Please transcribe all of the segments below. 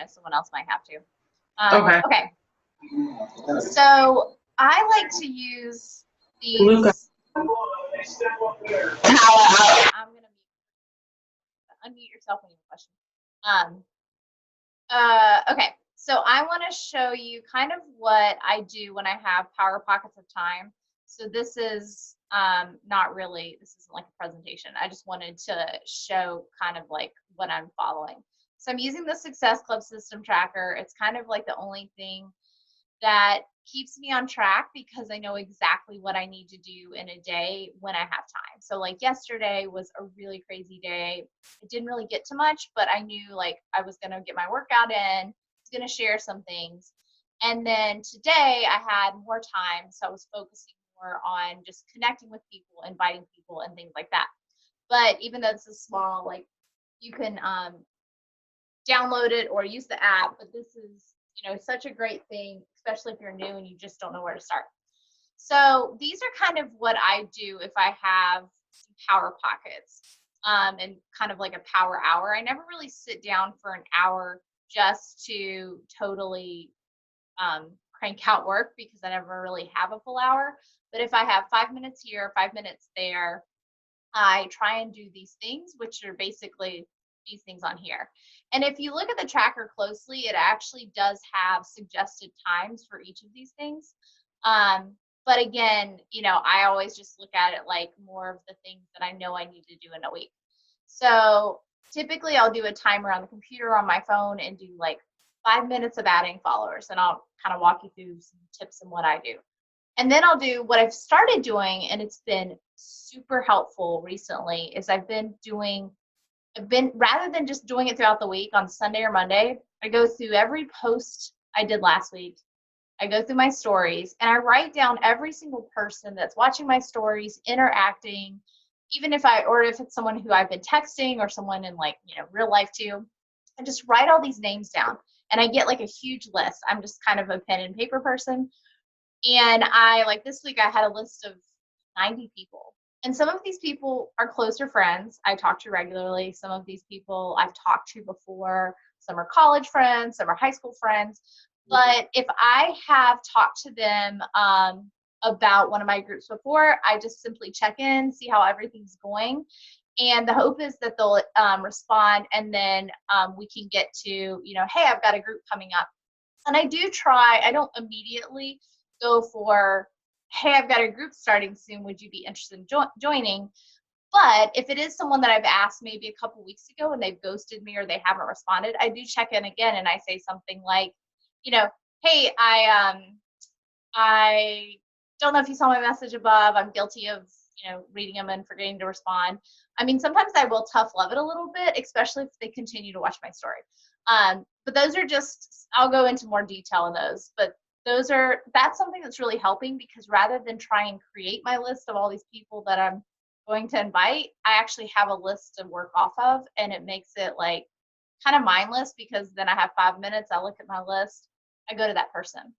someone else might have to. Okay. Okay. So I like to use Luca. these. I'm gonna unmute yourself when you have a question. Okay. So I want to show you kind of what I do when I have power pockets of time. So this is not really, this isn't like a presentation. I just wanted to show kind of like what I'm following. So I'm using the Success Club System Tracker. It's kind of like the only thing that keeps me on track because I know exactly what I need to do in a day when I have time. So like yesterday was a really crazy day. I didn't really get to much, but I knew like I was going to get my workout in, I was going to share some things. And then today I had more time, so I was focusing more on just connecting with people, inviting people and things like that. But even though this is small, like you can download it or use the app, but this is such a great thing, especially if you're new and you just don't know where to start. So these are kind of what I do if I have some power pockets and kind of like a power hour. I never really sit down for an hour just to totally crank out work because I never really have a full hour. But if I have 5 minutes here, 5 minutes there, I try and do these things, which are basically these things on here. And if you look at the tracker closely, it actually does have suggested times for each of these things. But again, I always just look at it like more of the things that I know I need to do in a week. So typically I'll do a timer on the computer on my phone and do like 5 minutes of adding followers. And I'll kind of walk you through some tips and what I do. And then I'll do what I've started doing, and it's been super helpful recently, is I've been rather than just doing it throughout the week on Sunday or Monday, I go through every post I did last week. I go through my stories and I write down every single person that's watching my stories, interacting, even if it's someone who I've been texting or someone in like, real life too. I just write all these names down and I get like a huge list. I'm just kind of a pen and paper person. And like this week I had a list of 90 people. And some of these people are closer friends I talk to regularly. Some of these people I've talked to before. Some are college friends, some are high school friends. But if I have talked to them about one of my groups before, I just simply check in, see how everything's going. And the hope is that they'll respond, and then we can get to, hey, I've got a group coming up. And I don't immediately go for, hey, I've got a group starting soon, would you be interested in joining? But if it is someone that I've asked maybe a couple weeks ago and they've ghosted me or they haven't responded, I do check in again and I say something like, hey, I don't know if you saw my message above. I'm guilty of, reading them and forgetting to respond. I mean, sometimes I will tough love it a little bit, especially if they continue to watch my story. But those are I'll go into more detail on those, but that's something that's really helping, because rather than try and create my list of all these people that I'm going to invite, I actually have a list to work off of, and it makes it like kind of mindless, because then I have 5 minutes, I look at my list, I go to that person,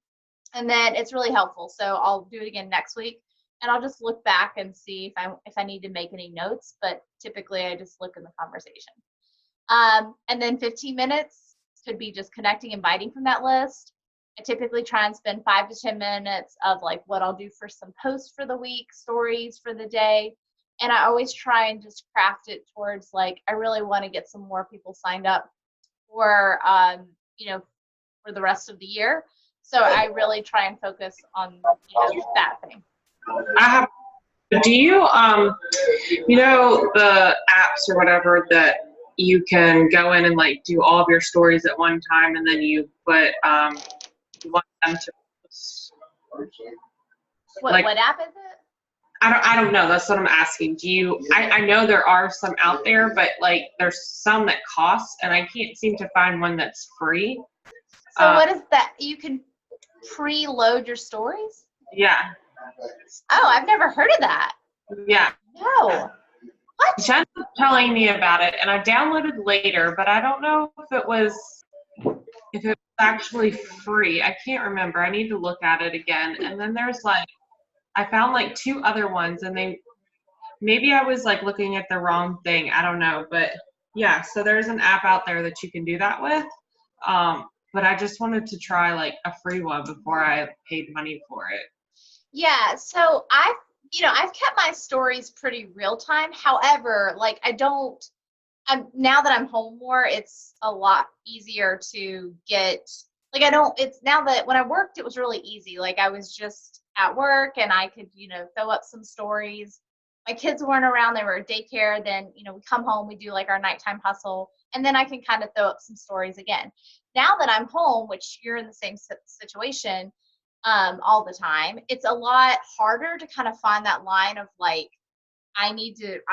and then it's really helpful. So I'll do it again next week, and I'll just look back and see if I need to make any notes, but typically I just look in the conversation. And then 15 minutes could be just connecting, inviting from that list. I typically try and spend 5 to 10 minutes of like what I'll do for some posts for the week, stories for the day. And I always try and just craft it towards like, I really want to get some more people signed up for, for the rest of the year. So I really try and focus on that thing. Do you, the apps or whatever that you can go in and like do all of your stories at one time, and then you put, you want them to post? What app is it? I don't know. That's what I'm asking. I know there are some out there, but like there's some that cost, and I can't seem to find one that's free. So what is that? You can preload your stories? Yeah. Oh, I've never heard of that. Yeah. No. What? Jen was telling me about it, and I downloaded later, but I don't know if it was actually free. I can't remember. I need to look at it again. And then there's like, I found like 2 other ones, and maybe I was like looking at the wrong thing. I don't know, but yeah. So there's an app out there that you can do that with. But I just wanted to try like a free one before I paid money for it. Yeah, so I've kept my stories pretty real time. However, like now that I'm home more, it's a lot easier to get, like, it's now that when I worked, it was really easy. Like, I was just at work and I could, throw up some stories. My kids weren't around, they were at daycare. Then, we come home, we do like our nighttime hustle, and then I can kind of throw up some stories again. Now that I'm home, which you're in the same situation, all the time, it's a lot harder to kind of find that line of like, I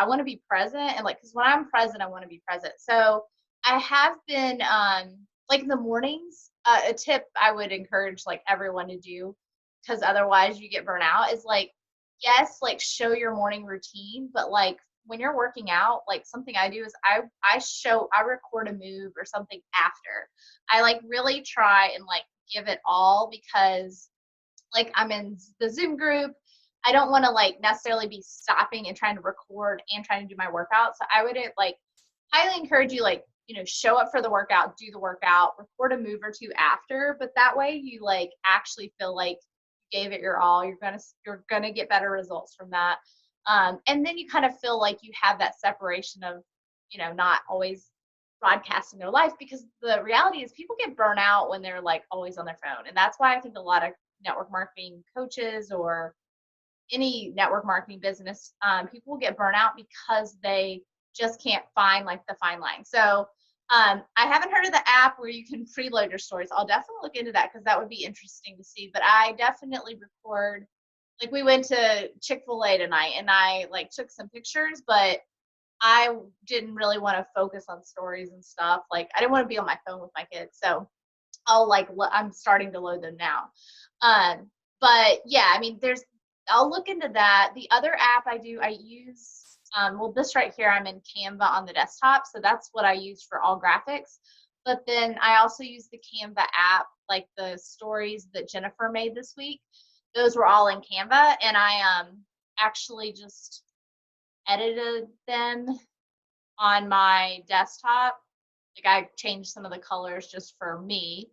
want to be present, and like, because when I'm present, I want to be present. So I have been, like, in the mornings, a tip I would encourage like everyone to do, because otherwise you get burnt out, is like, yes, like, show your morning routine, but like when you're working out, like, something I do is I record a move or something after. I like really try and like give it all, because like, I'm in the Zoom group. I don't want to like necessarily be stopping and trying to record and trying to do my workout. So I would like highly encourage you, like, show up for the workout, do the workout, record a move or two after. But that way you like actually feel like you gave it your all. You're gonna get better results from that. And then you kind of feel like you have that separation of, not always broadcasting their life, because the reality is people get burnt out when they're like always on their phone. And that's why I think a lot of network marketing coaches or any network marketing business, people will get burnt out because they just can't find like the fine line. So I haven't heard of the app where you can preload your stories. I'll definitely look into that, because that would be interesting to see. But I definitely record, like, we went to Chick-fil-A tonight and I like took some pictures, but I didn't really want to focus on stories and stuff. Like, I didn't want to be on my phone with my kids. So I'm starting to load them now. But yeah, I mean, I'll look into that. The other app I use, well, this right here, I'm in Canva on the desktop. So that's what I use for all graphics. But then I also use the Canva app, like the stories that Jennifer made this week. Those were all in Canva. And I actually just edited them on my desktop. Like, I changed some of the colors just for me.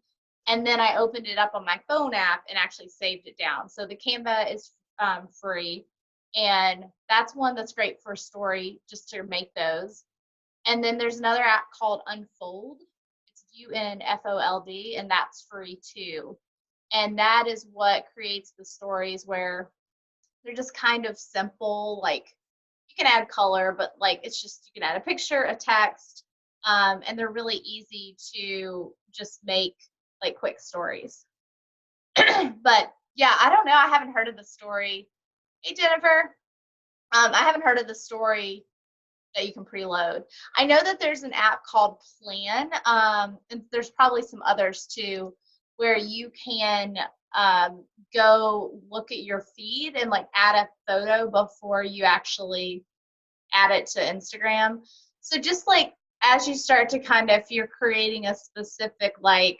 And then I opened it up on my phone app and actually saved it down. So the Canva is free. And that's one that's great for story, just to make those. And then there's another app called Unfold. It's UNFOLD, and that's free too. And that is what creates the stories where they're just kind of simple. Like, you can add color, but like, it's just, you can add a picture, a text, and they're really easy to just make like quick stories. But yeah, I don't know. I haven't heard of the story. Hey, Jennifer. I haven't heard of the story that you can preload. I know that there's an app called Plan, and there's probably some others too, where you can go look at your feed and like add a photo before you actually add it to Instagram. So just like, as you start to kind of, if you're creating a specific like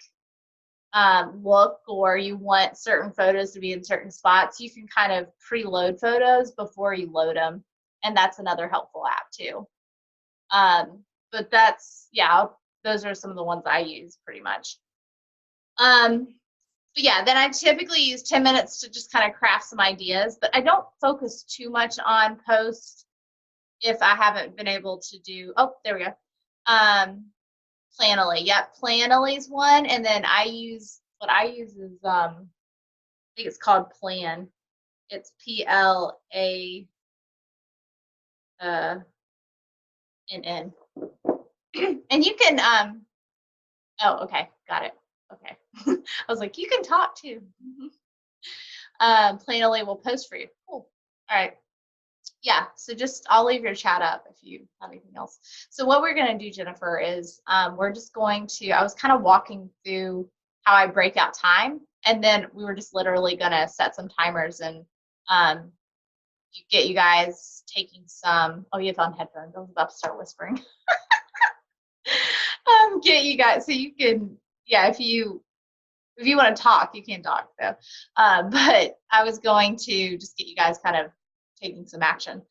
look, or you want certain photos to be in certain spots, you can kind of preload photos before you load them. And that's another helpful app too. But those are some of the ones I use pretty much. But yeah, then I typically use 10 minutes to just kind of craft some ideas, but I don't focus too much on posts if I haven't been able to do, oh, there we go. Planoly. Yep, Planoly's one. And then what I use is, I think it's called Plan. It's PLANN. And you can, oh, okay, got it. Okay. I was like, you can talk too. Planoly will post for you. Cool. All right. Yeah, so I'll leave your chat up if you have anything else. So what we're going to do, Jennifer, is we're just going to, I was kind of walking through how I break out time, and then we were just literally going to set some timers and get you guys taking some, oh, you have on headphones. I was about to start whispering. Get you guys, so you can, yeah, if you want to talk, you can talk though. But I was going to just get you guys kind of taking some action.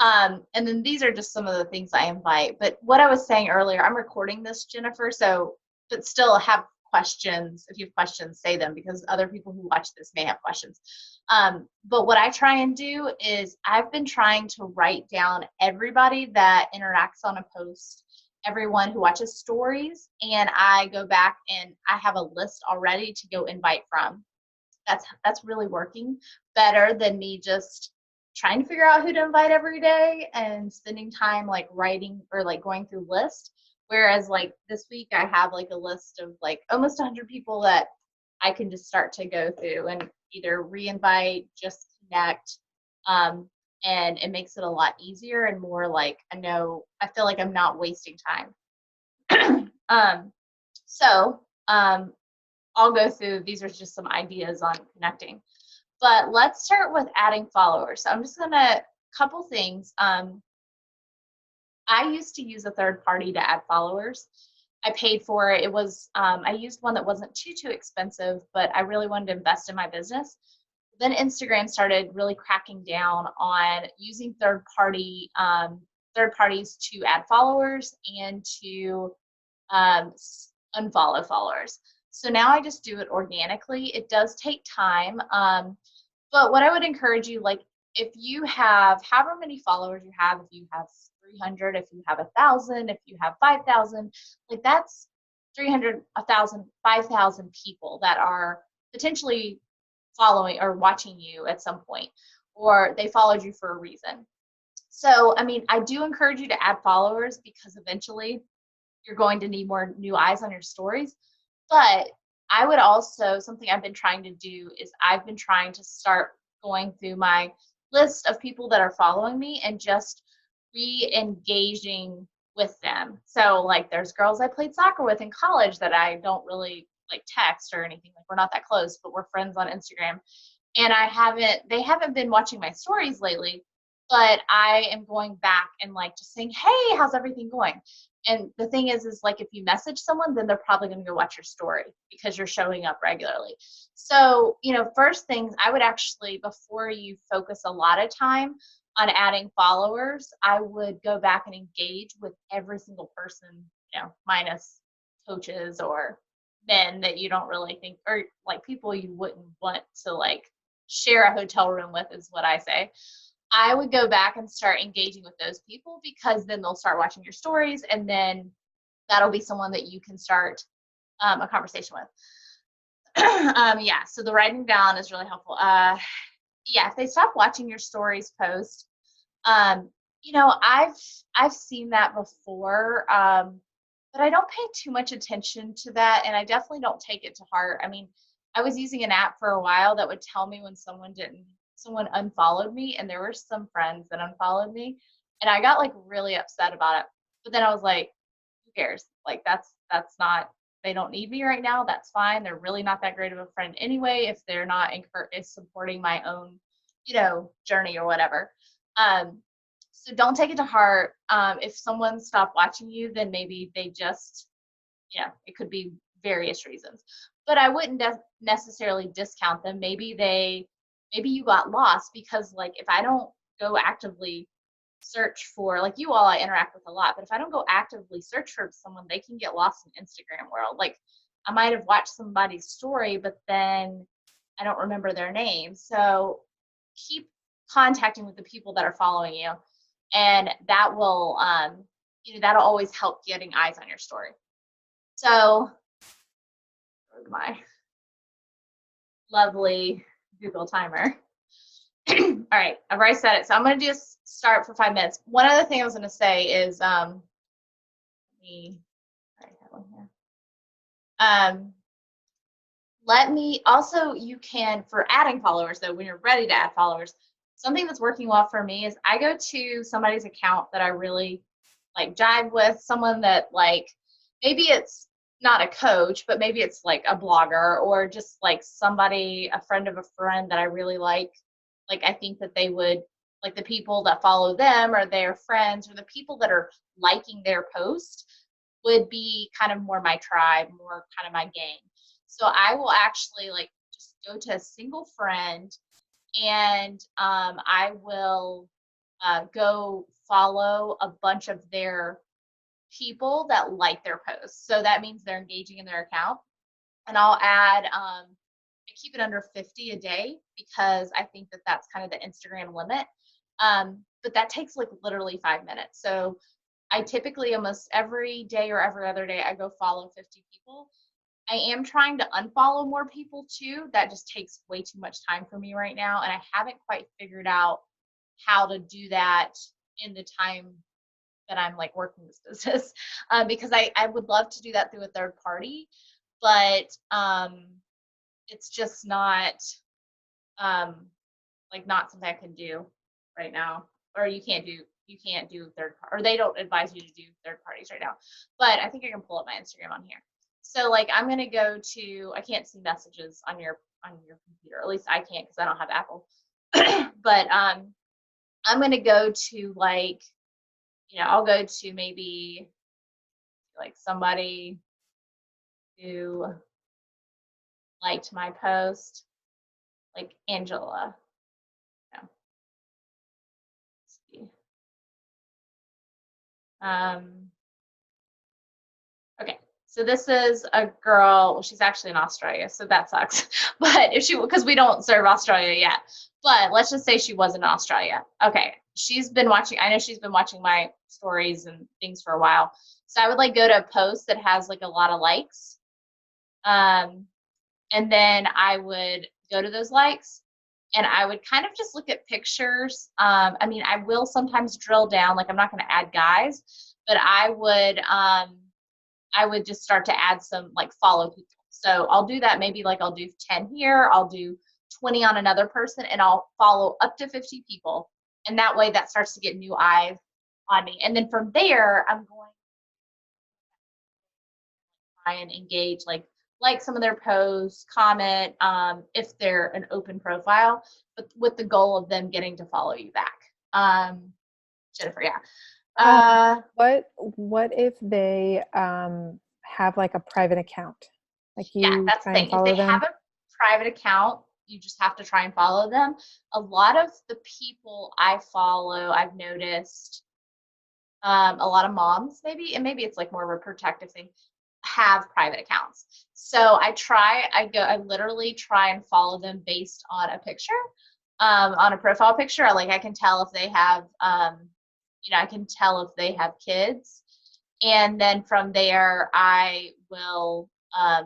And then these are just some of the things I invite. But what I was saying earlier, I'm recording this, Jennifer. So but still have questions. If you have questions, say them, because other people who watch this may have questions. But what I try and do is I've been trying to write down everybody that interacts on a post, everyone who watches stories, and I go back and I have a list already to go invite from. That's really working better than me just trying to figure out who to invite every day and spending time like writing or like going through lists. Whereas like this week I have like a list of like almost 100 people that I can just start to go through and either re-invite, just connect, and it makes it a lot easier and more like I feel like I'm not wasting time. So I'll go through, these are just some ideas on connecting. But let's start with adding followers. So I'm just gonna, couple things. I used to use a third party to add followers. I paid for it. It was, I used one that wasn't too expensive, but I really wanted to invest in my business. Then Instagram started really cracking down on using third parties to add followers and to unfollow followers. So now I just do it organically. It does take time. But what I would encourage you, like if you have however many followers you have, if you have 300, if you have 1,000, if you have 5,000, like that's 300, 1,000, 5,000 people that are potentially following or watching you at some point, or they followed you for a reason. So, I mean, I do encourage you to add followers because eventually you're going to need more new eyes on your stories. But I would also, something I've been trying to do is I've been trying to start going through my list of people that are following me and just re-engaging with them. So like there's girls I played soccer with in college that I don't really like text or anything. Like we're not that close, but we're friends on Instagram. And they haven't been watching my stories lately, but I am going back and like just saying, hey, how's everything going? And the thing is like if you message someone, then they're probably going to go watch your story because you're showing up regularly. So, first things I would actually, before you focus a lot of time on adding followers, I would go back and engage with every single person, minus coaches or men that you don't really think, or like people you wouldn't want to like share a hotel room with, is what I say. I would go back and start engaging with those people because then they'll start watching your stories and then that'll be someone that you can start a conversation with. Yeah, so the writing down is really helpful. Yeah, if they stop watching your stories post, I've seen that before, but I don't pay too much attention to that, and I definitely don't take it to heart. I mean, I was using an app for a while that would tell me when someone unfollowed me, and there were some friends that unfollowed me, and I got like really upset about it. But then I was like, who cares? Like that's not, they don't need me right now. That's fine. They're really not that great of a friend anyway if they're not supporting my own, journey or whatever. So don't take it to heart. If someone stopped watching you, then maybe they just, it could be various reasons. But I wouldn't necessarily discount them. Maybe you got lost because like if I don't go actively search for, like you all I interact with a lot, but if I don't go actively search for someone, they can get lost in Instagram world. Like I might have watched somebody's story, but then I don't remember their name. So keep contacting with the people that are following you, and that will that'll always help getting eyes on your story. So my lovely Google timer. All right, I've already said it, so I'm going to just start for 5 minutes. One other thing I was going to say is, let me also, you can, for adding followers though, when you're ready to add followers, something that's working well for me is I go to somebody's account that I really like jive with, someone that like, maybe it's not a coach, but maybe it's like a blogger or just like somebody, a friend of a friend that I really like. Like I think that they would, like the people that follow them or their friends or the people that are liking their post would be kind of more my tribe, more kind of my gang. So I will actually like just go to a single friend and I will go follow a bunch of their people that like their posts. So that means they're engaging in their account. And I'll add, I keep it under 50 a day because I think that that's kind of the Instagram limit. But that takes like literally 5 minutes. So I typically almost every day or every other day, I go follow 50 people. I am trying to unfollow more people too. That just takes way too much time for me right now. And I haven't quite figured out how to do that in the time that I'm like working this business. Because I would love to do that through a third party, but it's just not like not something I can do right now. Or you can't do or they don't advise you to do third parties right now. But I think I can pull up my Instagram on here. So like I'm gonna go to, I can't see messages on your computer. At least I can't because I don't have Apple. But I'm gonna go to like, I'll go to maybe like somebody who liked my post, like Angela. No, let's see. Okay, so this is a girl. Well, she's actually in Australia, so that sucks. But if she, because we don't serve Australia yet, but let's just say she was in Australia. Okay, she's been watching. I know she's been watching my stories and things for a while. So I would like go to a post that has like a lot of likes, and then I would go to those likes, and I would kind of just look at pictures. I mean, I will sometimes drill down. Like I'm not going to add guys, but I would just start to add some like follow people. So I'll do that. Maybe like I'll do 10 here. I'll do 20 on another person, and I'll follow up to 50 people. And that way that starts to get new eyes on me. And then from there, I'm going to try and engage, like some of their posts, comment, if they're an open profile, but with the goal of them getting to follow you back. Jennifer, yeah. What if they have like a private account? Like Yeah, you that's the try and thing. If follow they have them? a private account, you just have to try and follow them. A lot of the people I follow, I've noticed, a lot of moms maybe, and maybe it's like more of a protective thing, have private accounts. So I literally try and follow them based on a picture, on a profile picture. I can tell if they have, I can tell if they have kids. And then from there, I will I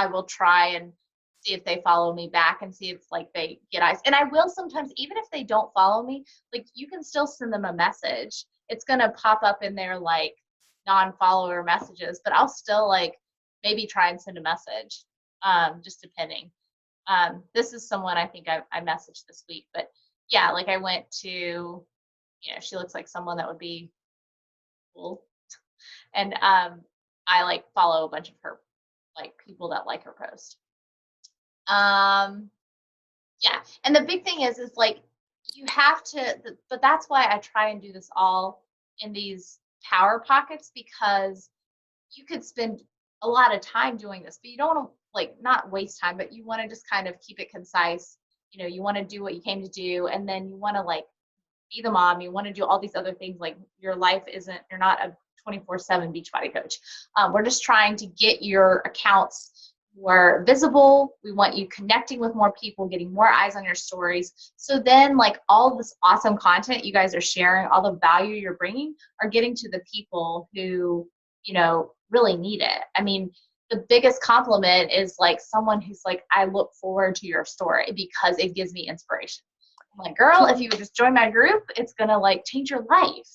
will try and see if they follow me back and see if like they get eyes. And I will sometimes, even if they don't follow me, like you can still send them a message. It's gonna pop up in their like non-follower messages, but I'll still like maybe try and send a message, just depending. This is someone I think I messaged this week, but yeah, like I went to, she looks like someone that would be cool. And I like follow a bunch of her like people that like her post. Yeah, and the big thing is like you have to, but that's why I try and do this all in these power pockets, because you could spend a lot of time doing this, but you don't want to like not waste time, but you want to just kind of keep it concise. You want to do what you came to do, and then you want to like be the mom. You want to do all these other things. Like your life you're not a 24/7 Beachbody coach. We're just trying to get your accounts more visible. We want you connecting with more people, getting more eyes on your stories. So then like all this awesome content you guys are sharing, all the value you're bringing are getting to the people who, really need it. I mean, the biggest compliment is like someone who's like, I look forward to your story because it gives me inspiration. I'm like, girl, if you would just join my group, it's gonna like change your life.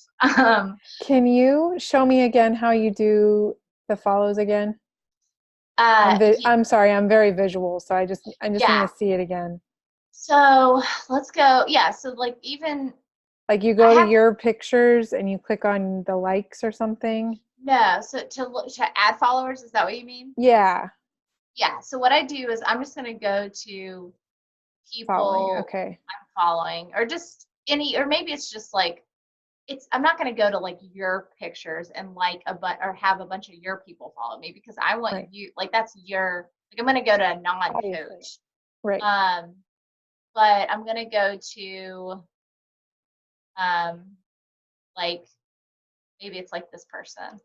Can you show me again how you do the follows again? I'm sorry, I'm very visual, so I just need yeah. to see it again. So let's go. Yeah. So like even like you go to your pictures and you click on the likes or something. No. So to add followers, is that what you mean? Yeah. Yeah. So what I do is I'm just gonna go to people following. Okay. I'm following, or just or maybe it's just like I'm not going to go to like your pictures and like or have a bunch of your people follow me, because I want you, like that's your, like I'm going to go to a non-coach. Right. But I'm going to go to like maybe it's like this person.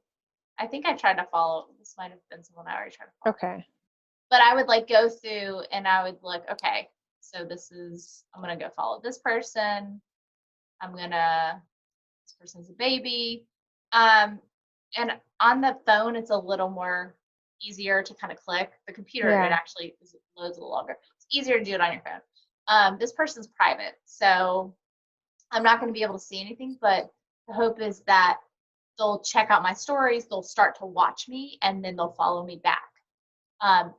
I think I tried to follow. This might have been someone I already tried to follow. Okay. But I would like go through and I would look, okay, so I'm going to go follow this person. This person's a baby. And on the phone, it's a little more easier to kind of click. The computer, it actually loads a little longer. It's easier to do it on your phone. This person's private, so I'm not going to be able to see anything, but the hope is that they'll check out my stories, they'll start to watch me, and then they'll follow me back.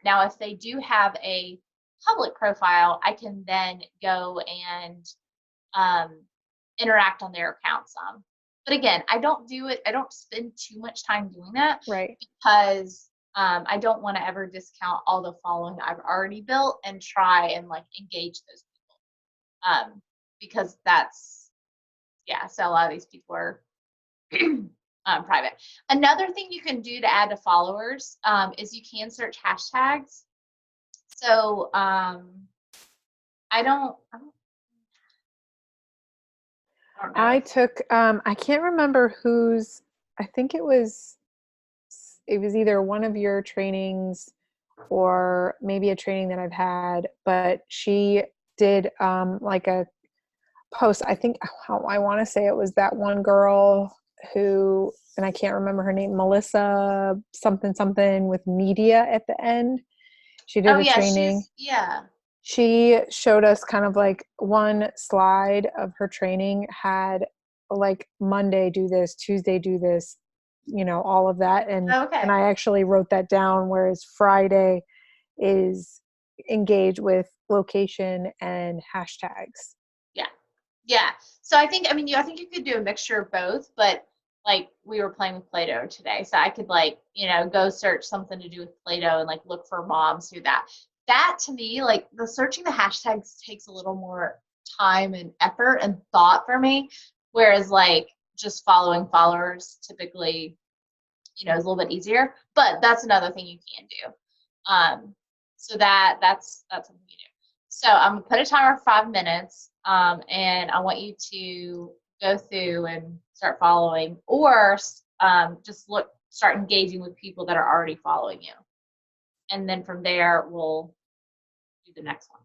Now, if they do have a public profile, I can then go and interact on their accounts. But again, I don't spend too much time doing that. Right. Because I don't want to ever discount all the following I've already built and try and like engage those people. Because so a lot of these people are private. Another thing you can do to add to followers is you can search hashtags. So I took I can't remember whose. I think it was either one of your trainings or maybe a training that I've had, but she did like a post. I think I want to say it was that one girl who, and I can't remember her name, Melissa something with media at the end. She did a training. She showed us kind of like one slide of her training had like Monday do this, Tuesday do this, all of that. And I actually wrote that down, whereas Friday is engage with location and hashtags. Yeah. So I think you could do a mixture of both, but like we were playing with Play-Doh today. So I could go search something to do with Play-Doh and like look for moms who that. That to me, like the searching the hashtags takes a little more time and effort and thought for me. Whereas like just following followers typically, is a little bit easier, but that's another thing you can do. So that's something you do. So I'm gonna put a timer for 5 minutes. And I want you to go through and start following, or just start engaging with people that are already following you. And then from there, we'll do the next one.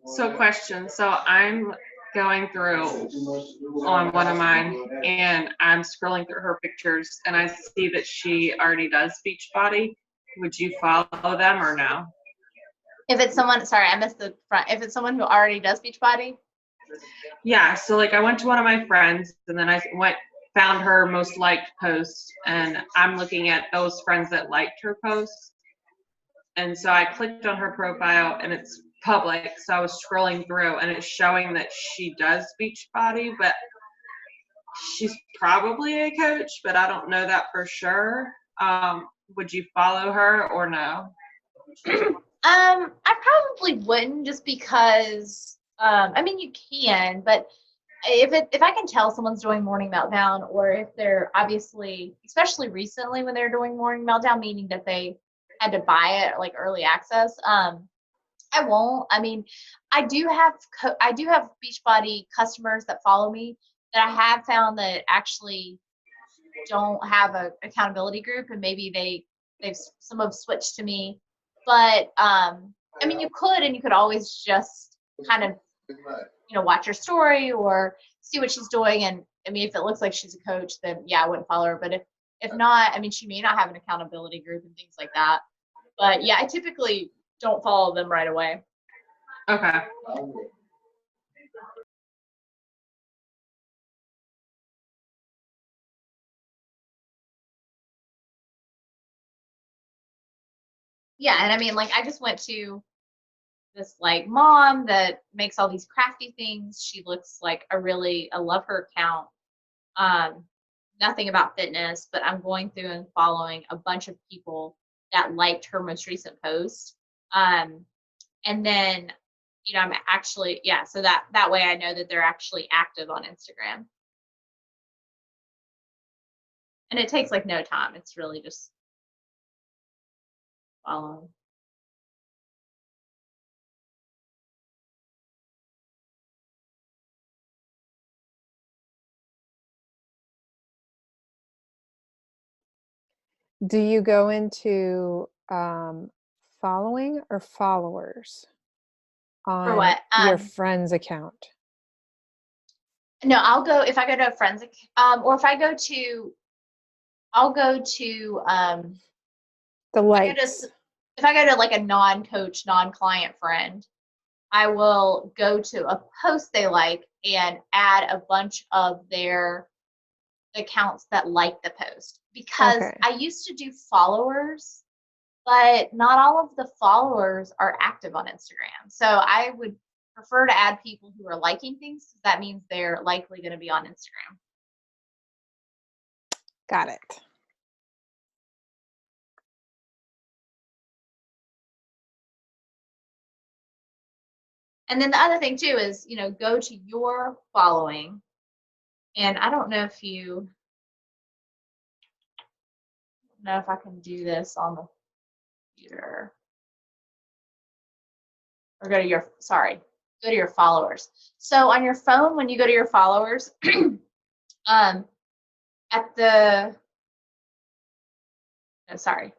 So question. So I'm going through on one of mine and I'm scrolling through her pictures and I see that she already does Beachbody. Would you follow them or no? If it's someone, sorry, I missed the front. If it's someone who already does Beachbody? Yeah, so like I went to one of my friends and then I found her most liked post and I'm looking at those friends that liked her post. And so I clicked on her profile and it's public. So I was scrolling through and it's showing that she does Beachbody, but she's probably a coach, but I don't know that for sure. Would you follow her or no? I probably wouldn't, just because you can, but if I can tell someone's doing Morning Meltdown, or if they're obviously, especially recently when they're doing Morning Meltdown, meaning that they had to buy it like early access, I won't. I do have Beachbody customers that follow me that I have found that actually don't have a accountability group, and maybe some have switched to me. But you could always just kind of watch her story or see what she's doing. And I mean, if it looks like she's a coach, then yeah, I wouldn't follow her. But if not, I mean, she may not have an accountability group and things like that. But yeah, I typically don't follow them right away. Okay. Yeah, and I mean, like, I just went to this like mom that makes all these crafty things. She looks like I love her account. Um, Nothing about fitness, but I'm going through and following a bunch of people that liked her most recent post. Um, and then, I'm actually, yeah, so that way I know that they're actually active on Instagram. And it takes like no time. It's really just following. Do you go into following or followers For on what? your friend's account? No, I'll go if I go to a friend's or if I go to I'll go to The I go to likes. if I go to like a non-coach, non-client friend, I will go to a post they like and add a bunch of their accounts that like the post because Okay. I used to do followers, but not all of the followers are active on Instagram. So I would prefer to add people who are liking things because that means they're likely going to be on Instagram. Got it. And then the other thing too is, go to your following. And I don't know if I can do this on the computer. Or go to your followers. So on your phone, when you go to your followers, at the, no, sorry,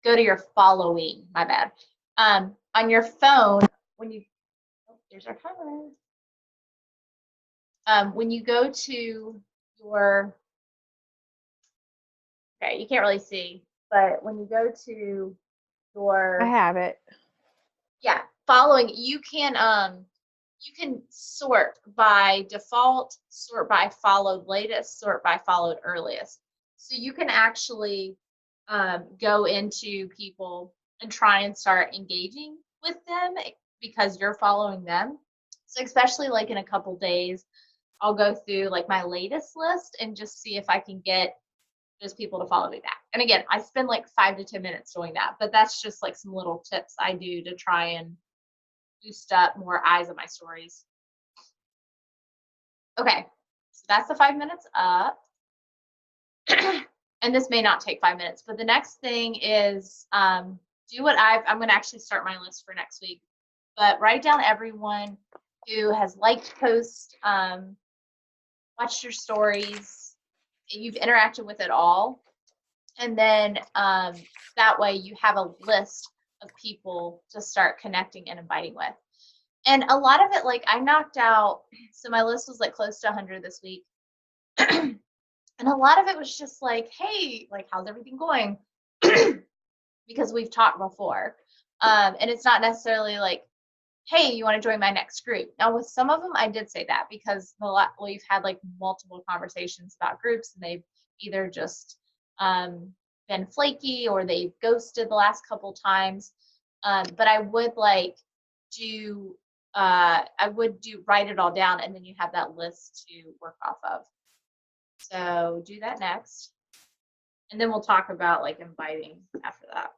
go to your following, my bad. On your phone, there's our timer. When you go to your, okay, you can't really see, but when you go to your, I have it. yeah, following, you can sort by default, sort by followed latest, sort by followed earliest. So you can actually go into people and try and start engaging with them because you're following them. So especially like in a couple days, I'll go through like my latest list and just see if I can get those people to follow me back. And again, I spend like 5 to 10 minutes doing that, but that's just like some little tips I do to try and boost up more eyes on my stories. Okay, so that's the 5 minutes up. And this may not take 5 minutes, but the next thing is do what I'm going to actually start my list for next week, but write down everyone who has liked posts, watched your stories, you've interacted with it all. And then that way you have a list of people to start connecting and inviting with. And a lot of it, like I knocked out, so my list was like close to 100 this week. And a lot of it was just like, hey, like, how's everything going? Because we've talked before. And it's not necessarily like, hey, you want to join my next group? Now, with some of them, I did say that because we've had like multiple conversations about groups and they've either just been flaky or they've ghosted the last couple times. But I would write it all down and then you have that list to work off of. So do that next. And then we'll talk about like inviting after that.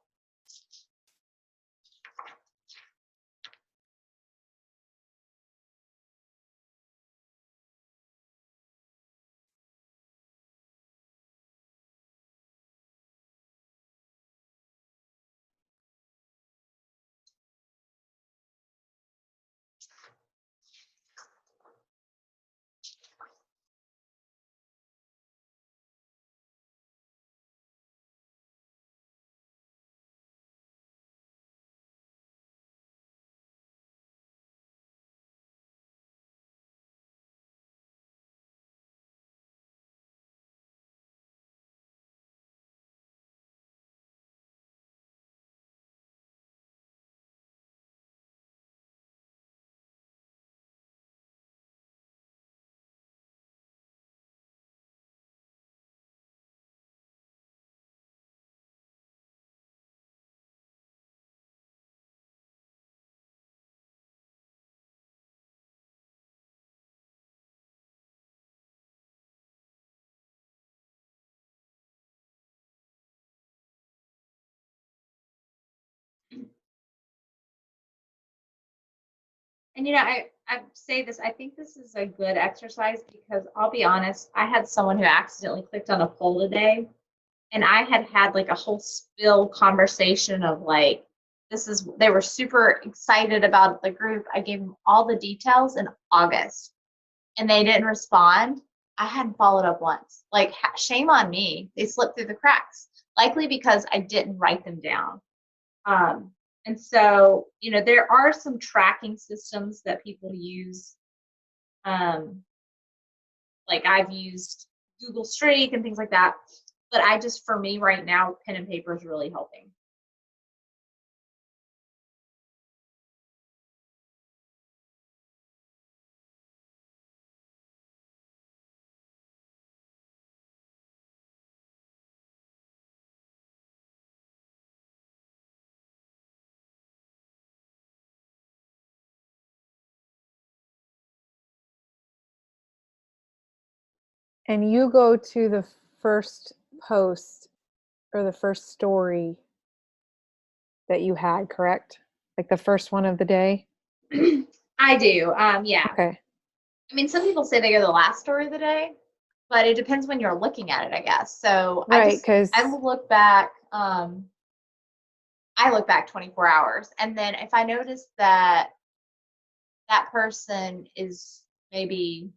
And I say this, I think this is a good exercise because I'll be honest, I had someone who accidentally clicked on a poll today, and I had like a whole spill conversation of like, they were super excited about the group. I gave them all the details in August and they didn't respond. I hadn't followed up once. Like, shame on me. They slipped through the cracks, likely because I didn't write them down. And so, there are some tracking systems that people use. Like I've used Google Streak and things like that. But for me right now, pen and paper is really helping. And you go to the first post or the first story that you had, correct? Like the first one of the day? I do. Yeah. Okay. I mean, some people say they go to the last story of the day, but it depends when you're looking at it, I guess. So Right, because I look back, I look back 24 hours. And then if I notice that that person is maybe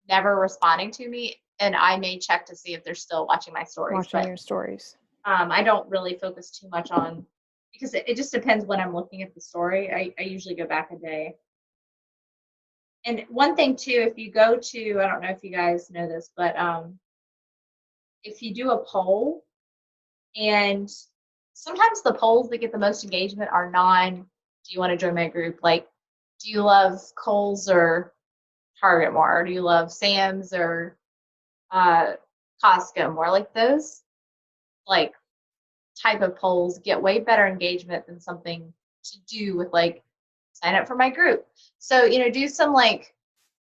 never responding to me, and I may check to see if they're still watching my stories. watching But your stories. I don't really focus too much on, because it just depends when I'm looking at the story. I usually go back a day. And one thing too, if you go to, I don't know if you guys know this, but if you do a poll, and sometimes the polls that get the most engagement are do you want to join my group? Like, do you love Kohl's or Target more? Or do you love Sam's or Costco more? Like those like type of polls get way better engagement than something to do with like sign up for my group. So, do some like,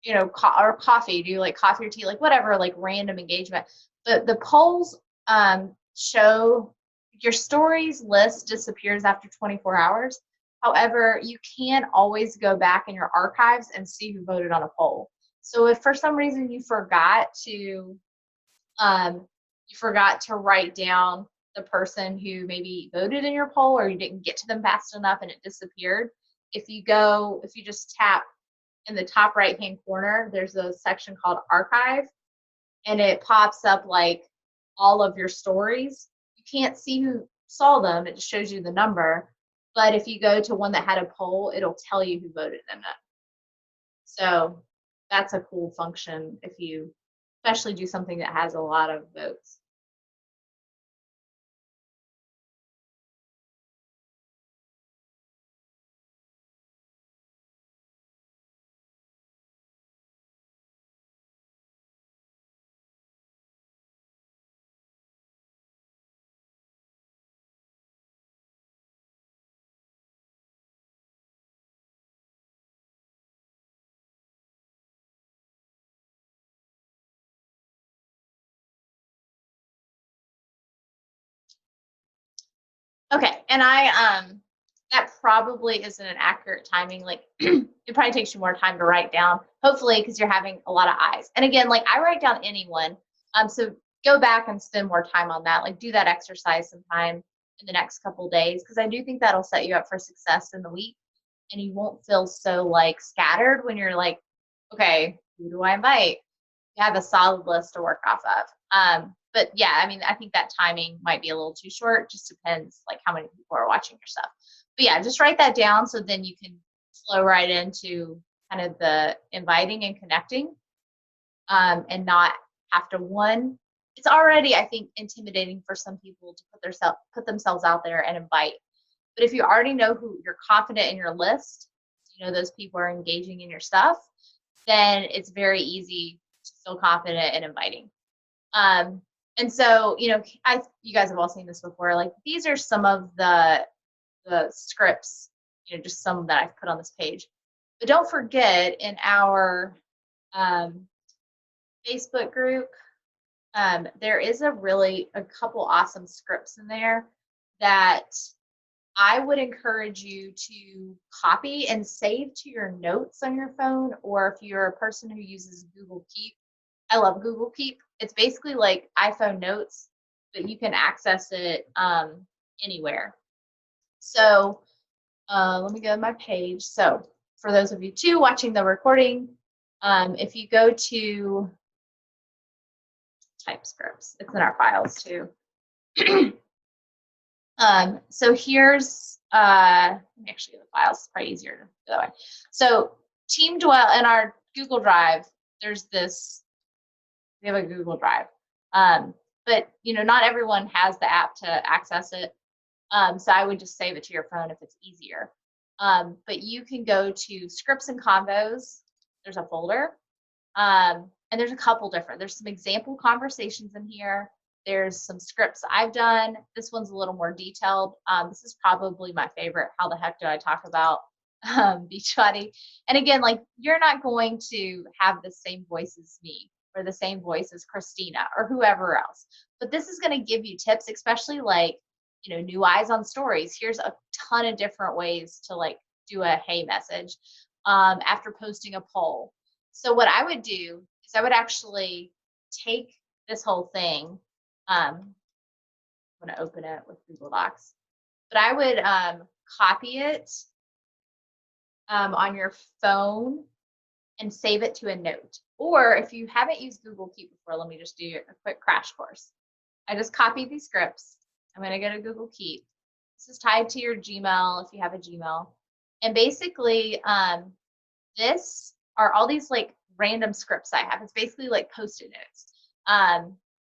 or coffee, do like coffee or tea, like whatever, like random engagement. But the polls show your stories list disappears after 24 hours. However, you can always go back in your archives and see who voted on a poll. So if for some reason you forgot to write down the person who maybe voted in your poll, or you didn't get to them fast enough and it disappeared, if you just tap in the top right hand corner, there's a section called archive, and it pops up like all of your stories. You can't see who saw them, it just shows you the number. But if you go to one that had a poll, it'll tell you who voted in it. So that's a cool function if you especially do something that has a lot of votes. Okay, and that probably isn't an accurate timing. Like it probably takes you more time to write down, hopefully, because you're having a lot of eyes. And again, like I write down anyone. So go back and spend more time on that. Like do that exercise sometime in the next couple days, because I do think that'll set you up for success in the week, and you won't feel so like scattered when you're like, okay, who do I invite? You have a solid list to work off of. But yeah, I mean, I think that timing might be a little too short. Just depends like how many people are watching your stuff. But yeah, just write that down so then you can flow right into kind of the inviting and connecting, and not have to it's already, I think, intimidating for some people to put themselves out there and invite. But if you already know who you're confident in your list, those people are engaging in your stuff, then it's very easy to feel confident in inviting. And so, you guys have all seen this before. Like these are some of the scripts, just some that I've put on this page. But don't forget, in our Facebook group, there is a couple awesome scripts in there that I would encourage you to copy and save to your notes on your phone, or if you're a person who uses Google Keep. I love Google Keep. It's basically like iPhone Notes, but you can access it anywhere. So let me go to my page. So for those of you too watching the recording, if you go to TypeScripts, it's in our files too. So here's actually the files, it's probably easier to go that way. So Team Dwell in our Google Drive, there's this, we have a Google Drive. But not everyone has the app to access it. So I would just save it to your phone if it's easier. But you can go to scripts and convos. There's a folder. And there's a couple different, there's some example conversations in here. There's some scripts I've done. This one's a little more detailed. This is probably my favorite. How the heck do I talk about Beachbody? And again, like, you're not going to have the same voice as me or the same voice as Christina or whoever else. But this is going to give you tips, especially like, new eyes on stories. Here's a ton of different ways to like do a hey message after posting a poll. So what I would do is I would actually take this whole thing. I'm going to open it with Google Docs, but I would copy it on your phone and save it to a note. Or if you haven't used Google Keep before, let me just do a quick crash course. I just copied these scripts. I'm going to go to Google Keep. This is tied to your Gmail if you have a Gmail. And basically, this are all these like random scripts I have. It's basically like Post-it notes.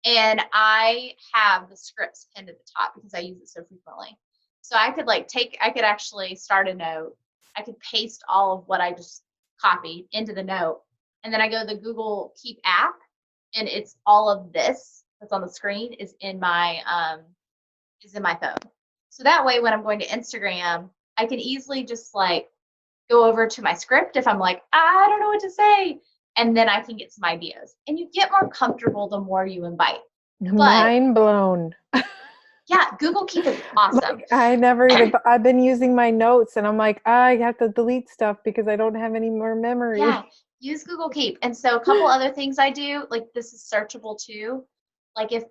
And I have the scripts pinned at the top because I use it so frequently. So I could I could actually start a note. I could paste all of what I just copied into the note. And then I go to the Google Keep app, and it's all of this that's on the screen is in my phone. So that way, when I'm going to Instagram, I can easily just like go over to my script if I'm like, I don't know what to say. And then I can get some ideas. And you get more comfortable the more you invite. Mind blown. Yeah, Google Keep is awesome. Like, I've been using my notes and I'm like, I have to delete stuff because I don't have any more memory. Yeah, use Google Keep. And so a couple other things I do, like this is searchable too. Like if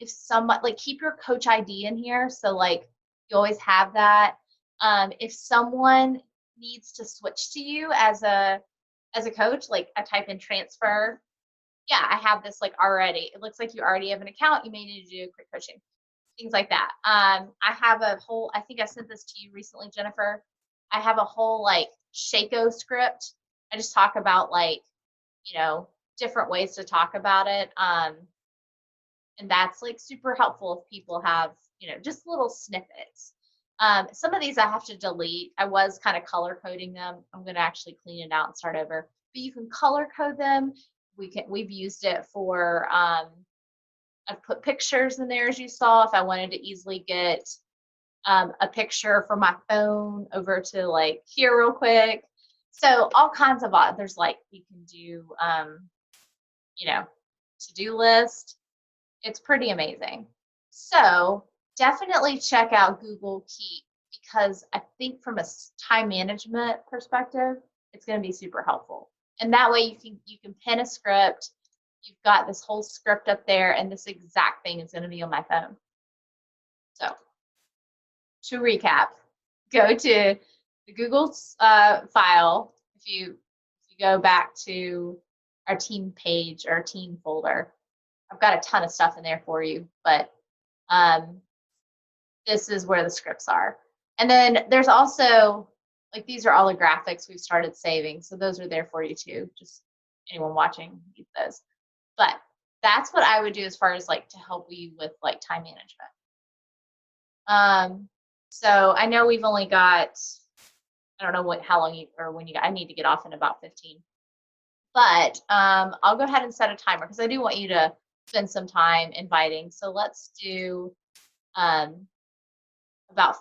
someone, like, keep your coach ID in here. So like you always have that. If someone needs to switch to you as a coach, like I type in transfer. Yeah, I have this like already. It looks like you already have an account. You may need to do quick coaching, things like that. I have a whole, I think I sent this to you recently, Jennifer. I have a whole like Shako script. I just talk about like, different ways to talk about it. And that's like super helpful if people have, just little snippets. Some of these I have to delete. I was kind of color coding them. I'm going to actually clean it out and start over. But you can color code them. We've used it for, I've put pictures in there as you saw if I wanted to easily get a picture from my phone over to like here real quick. So all kinds of, there's like, you can do, to-do list. It's pretty amazing. So definitely check out Google Keep because I think from a time management perspective, it's going to be super helpful. And that way you can pin a script. You've got this whole script up there, and this exact thing is going to be on my phone. So to recap, go to the Google file. If you go back to our team page or team folder, I've got a ton of stuff in there for you, but this is where the scripts are. And then there's also, like, these are all the graphics we've started saving. So those are there for you too. Just anyone watching needs those. But that's what I would do as far as like to help you with like time management. So I know we've only got, I don't know how long I need to get off in about 15. But I'll go ahead and set a timer because I do want you to spend some time inviting. So let's do about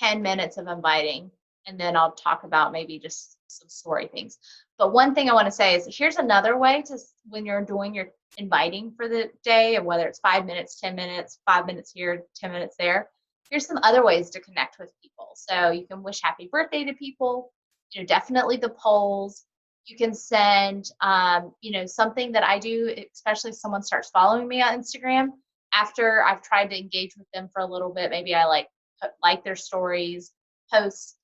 10 minutes of inviting, and then I'll talk about maybe just some story things. But one thing I want to say is here's another way to, when you're doing your inviting for the day, and whether it's 5 minutes, 10 minutes, 5 minutes here, 10 minutes there, here's some other ways to connect with people. So you can wish happy birthday to people, definitely the polls. You can send, something that I do, especially if someone starts following me on Instagram. After I've tried to engage with them for a little bit, maybe I like their stories, post,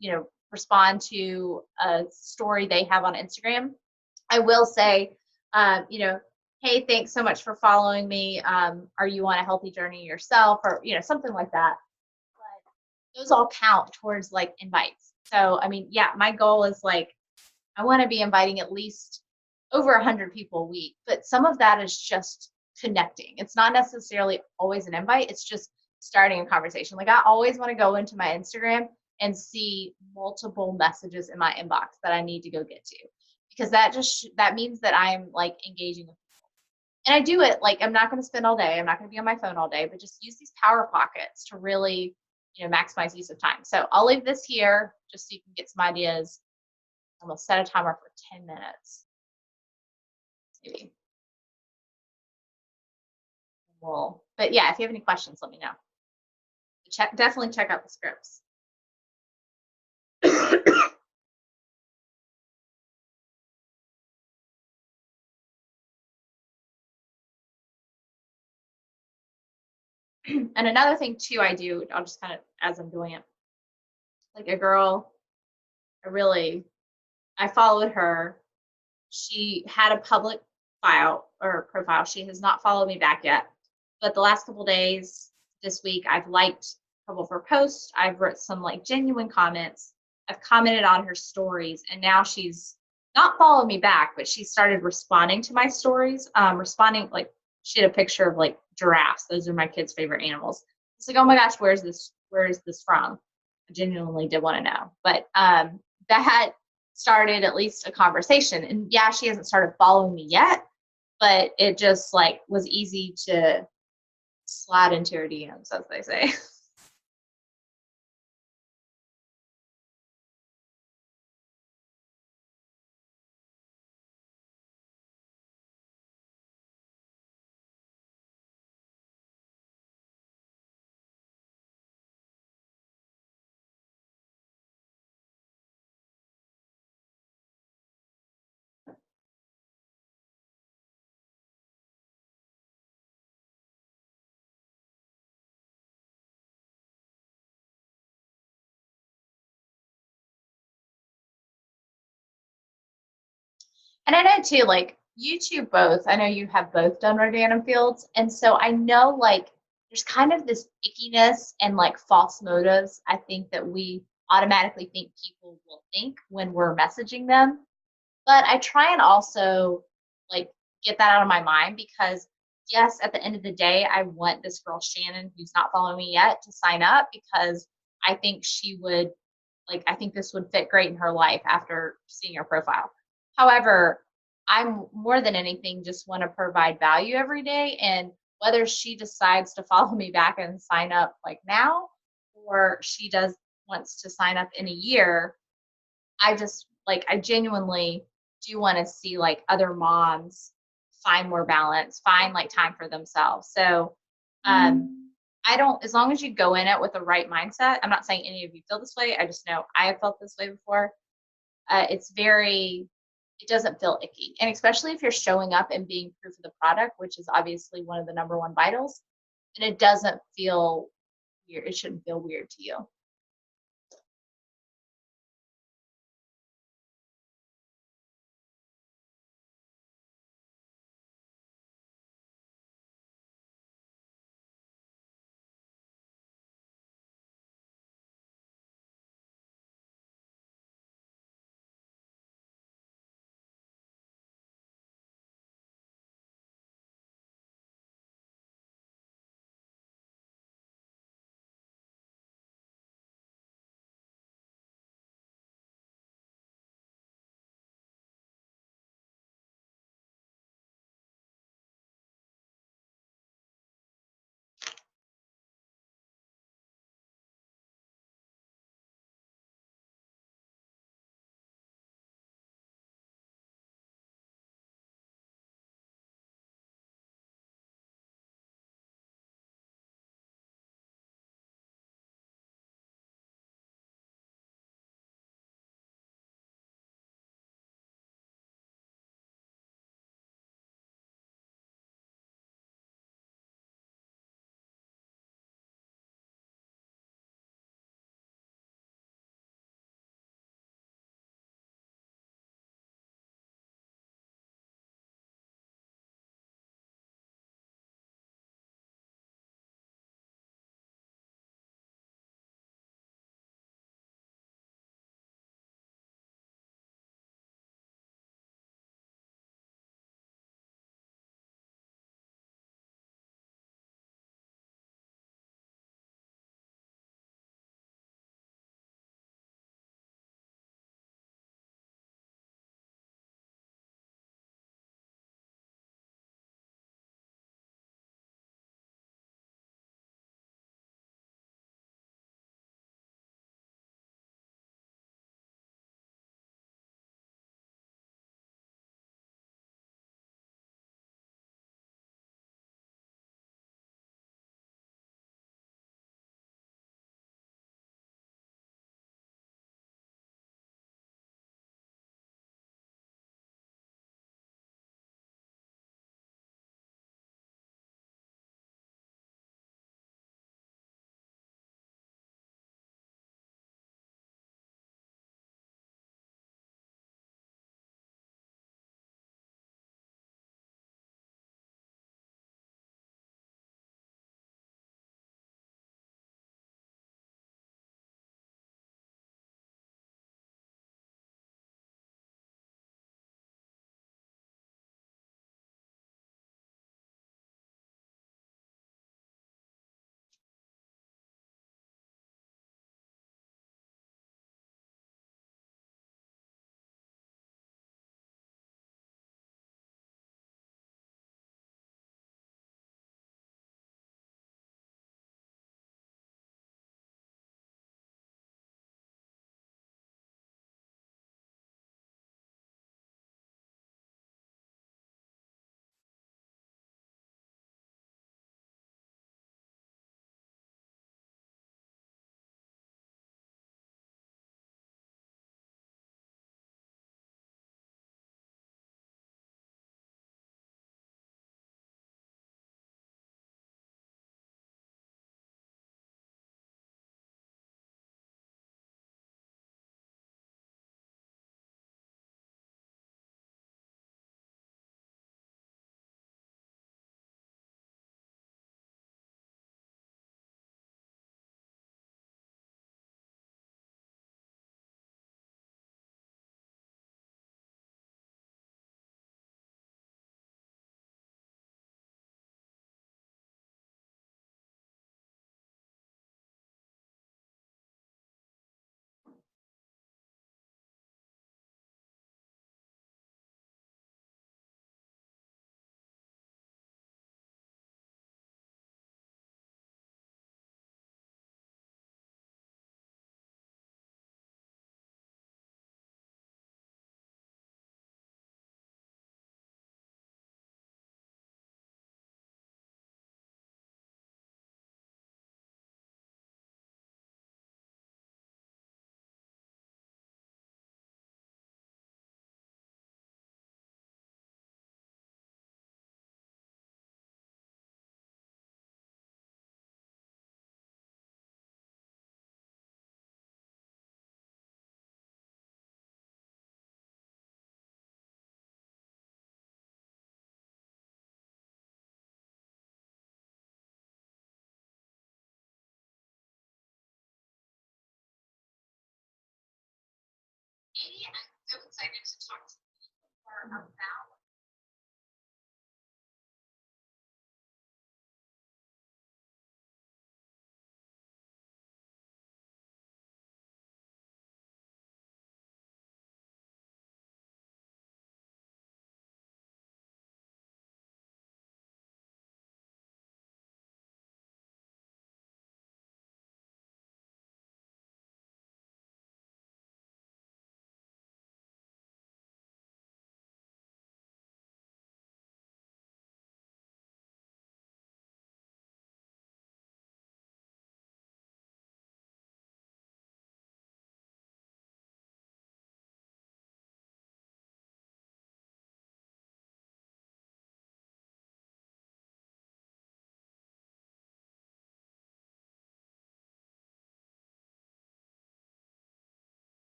respond to a story they have on Instagram. I will say, hey, thanks so much for following me. Are you on a healthy journey yourself, or something like that. But those all count towards like invites. So I mean, yeah, my goal is like I want to be inviting at least over 100 people a week, but some of that is just connecting. It's not necessarily always an invite. It's just starting a conversation. Like I always want to go into my Instagram and see multiple messages in my inbox that I need to go get to, because that means that I'm like engaging with people. And I do it like I'm not going to spend all day. I'm not going to be on my phone all day, but just use these power pockets to really, maximize use of time. So I'll leave this here just so you can get some ideas. I'm gonna set a timer for 10 minutes. Maybe. But yeah, if you have any questions, let me know. Definitely check out the scripts. And another thing too, I'll just kind of, as I'm doing it, like a girl, I followed her. She had a public file or profile. She has not followed me back yet, but the last couple days this week, I've liked a couple of her posts. I've wrote some like genuine comments. I've commented on her stories, and now she's not followed me back, but she started responding to my stories. Responding, like she had a picture of like giraffes. Those are my kids' favorite animals. It's like, oh my gosh, where is this from? I genuinely did want to know. But that started at least a conversation. And yeah, she hasn't started following me yet, but it just like was easy to slide into her DMs, as they say. And I know too, like you two both, I know you have both done random fields. And so I know like there's kind of this ickiness and like false motives, I think, that we automatically think people will think when we're messaging them. But I try and also like get that out of my mind, because yes, at the end of the day, I want this girl Shannon, who's not following me yet, to sign up, because I think she would, like, I think this would fit great in her life after seeing her profile. However, I'm more than anything just want to provide value every day. And whether she decides to follow me back and sign up like now, or she does wants to sign up in a year, I genuinely do want to see like other moms find more balance, find like time for themselves. So I don't, as long as you go in it with the right mindset, I'm not saying any of you feel this way. I just know I have felt this way before. It doesn't feel icky. And especially if you're showing up and being proof of the product, which is obviously one of the number one vitals, then it doesn't feel weird. It shouldn't feel weird to you. excited to talk to you more about.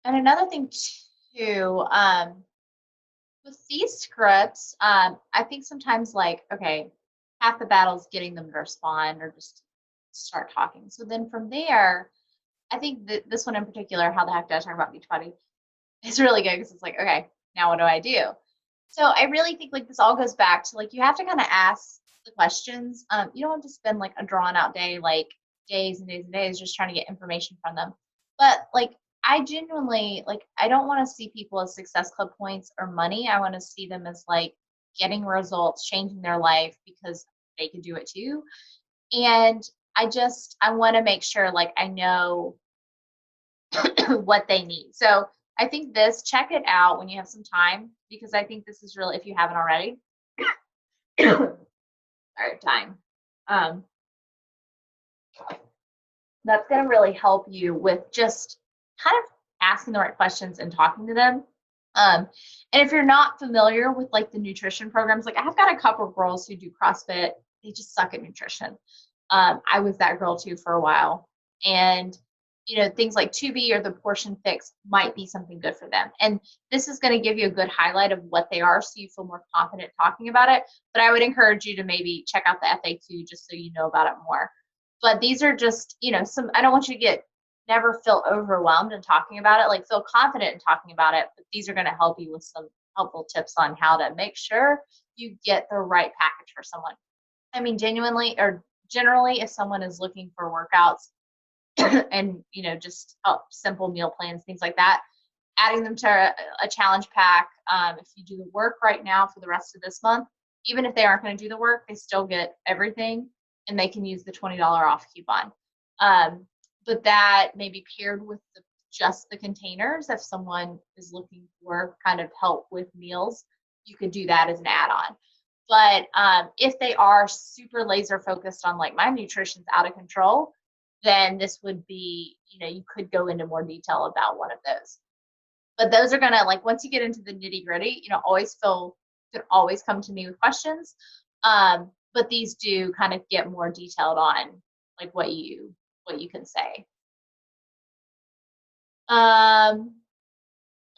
And another thing too, with these scripts, I think sometimes like, okay, half the battle is getting them to respond or just start talking. So then from there, I think that this one in particular, how the heck did I talk about Beachbody, is really good because it's like, okay, now what do I do? So I really think like this all goes back to like you have to kind of ask the questions. You don't have to spend like a drawn out day, like days and days and days just trying to get information from them. But like I genuinely like I don't want to see people as success club points or money. I want to see them as like getting results, changing their life because they can do it too. And I want to make sure like I know what they need. So I think this, check it out when you have some time because I think this is really, if you haven't already, sorry, time. Um, that's going to really help you with just kind of asking the right questions and talking to them. And if you're not familiar with like the nutrition programs, like I've got a couple of girls who do CrossFit, they just suck at nutrition. I was that girl too for a while. And things like Tubi or the Portion Fix might be something good for them. And this is going to give you a good highlight of what they are so you feel more confident talking about it. But I would encourage you to maybe check out the FAQ just so you know about it more. But these are just, I don't want you to never feel overwhelmed in talking about it. Like feel confident in talking about it. But these are going to help you with some helpful tips on how to make sure you get the right package for someone. I mean, genuinely or generally, if someone is looking for workouts, and just simple meal plans, things like that, adding them to a challenge pack. If you do the work right now for the rest of this month, even if they aren't going to do the work, they still get everything and they can use the $20 off coupon. But that may be paired with just the containers. If someone is looking for kind of help with meals, you could do that as an add-on. But if they are super laser focused on like my nutrition's out of control, then this would be, you could go into more detail about one of those. But those are gonna like once you get into the nitty gritty, you could always come to me with questions. But these do kind of get more detailed on like what you can say.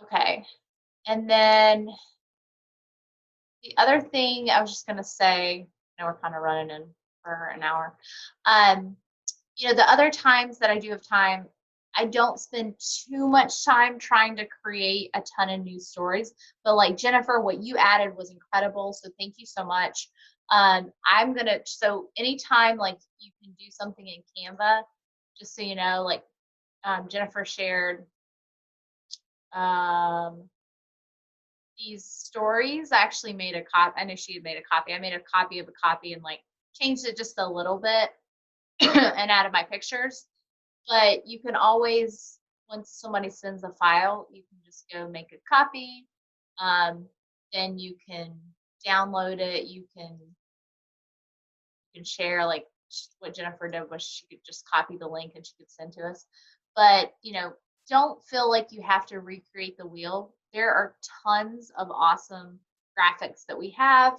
Okay, and then the other thing I was just gonna say, now we're kind of running in for an hour. The other times that I do have time, I don't spend too much time trying to create a ton of new stories. But like Jennifer, what you added was incredible. So thank you so much. So anytime like you can do something in Canva, just so you know, like Jennifer shared these stories. I actually made a copy. I know she had made a copy. I made a copy of a copy and like changed it just a little bit and added my pictures. But you can always, once somebody sends a file, you can just go make a copy. Then you can download it. You can share like what Jennifer did was she could just copy the link and she could send to us. But don't feel like you have to recreate the wheel. There are tons of awesome graphics that we have.